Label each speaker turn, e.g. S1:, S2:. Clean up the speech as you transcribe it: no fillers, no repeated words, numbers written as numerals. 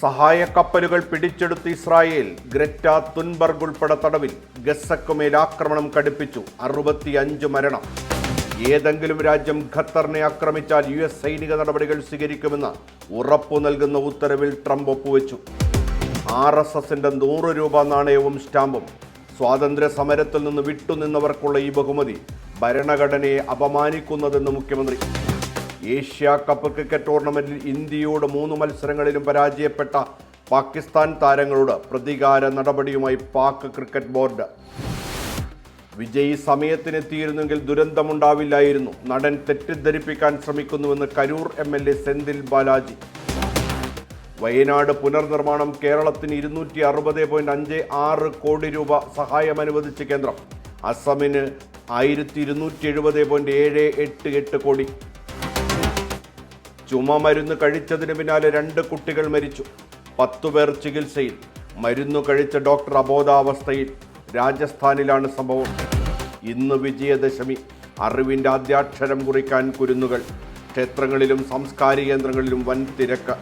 S1: സഹായ കപ്പലുകൾ പിടിച്ചെടുത്ത് ഇസ്രായേൽ. ഗ്രറ്റ തുൻബർഗ് ഉൾപ്പെടെ തടവിൽ. ഗസക്കുമേൽ ആക്രമണം കടുപ്പിച്ചു. 65 മരണം. ഏതെങ്കിലും രാജ്യം ഖത്തറിനെ ആക്രമിച്ചാൽ US സൈനിക നടപടികൾ സ്വീകരിക്കുമെന്ന് ഉറപ്പു നൽകുന്ന ഉത്തരവിൽ ട്രംപ് ഒപ്പുവെച്ചു. RSSന്റെ 100 രൂപ നാണയവും സ്റ്റാമ്പും. സ്വാതന്ത്ര്യ സമരത്തിൽ നിന്ന് വിട്ടുനിന്നവർക്കുള്ള ഈ ബഹുമതി ഭരണഘടനയെ അപമാനിക്കുന്നതെന്ന് മുഖ്യമന്ത്രി. ഏഷ്യ കപ്പ് ക്രിക്കറ്റ് ടൂർണമെന്റിൽ ഇന്ത്യയോട് 3 മത്സരങ്ങളിലും പരാജയപ്പെട്ട പാകിസ്ഥാൻ താരങ്ങളോട് പ്രതികാര നടപടിയുമായി പാക് ക്രിക്കറ്റ് ബോർഡ്. വിജയ് സമയത്തിനെത്തിയിരുന്നെങ്കിൽ ദുരന്തമുണ്ടാവില്ലായിരുന്നു. നടൻ തെറ്റിദ്ധരിപ്പിക്കാൻ ശ്രമിക്കുന്നുവെന്ന് കരൂർ MLA സെന്തിൽ ബാലാജി. വയനാട് പുനർനിർമ്മാണം കേരളത്തിന് 260.56 കോടി രൂപ സഹായം അനുവദിച്ച കേന്ദ്രം. അസമിന് 1270.788 കോടി. ചുമ മരുന്ന് കഴിച്ചതിന് പിന്നാലെ 2 കുട്ടികൾ മരിച്ചു. 10 പേർ ചികിത്സയിൽ. മരുന്നു കഴിച്ച ഡോക്ടർ അബോധാവസ്ഥയിൽ. രാജസ്ഥാനിലാണ് സംഭവം. ഇന്ന് വിജയദശമി. അറിവിൻ്റെ ആദ്യാക്ഷരം കുറിക്കാൻ കുരുന്നുകൾ. ക്ഷേത്രങ്ങളിലും സാംസ്കാരിക കേന്ദ്രങ്ങളിലും വൻ തിരക്ക്.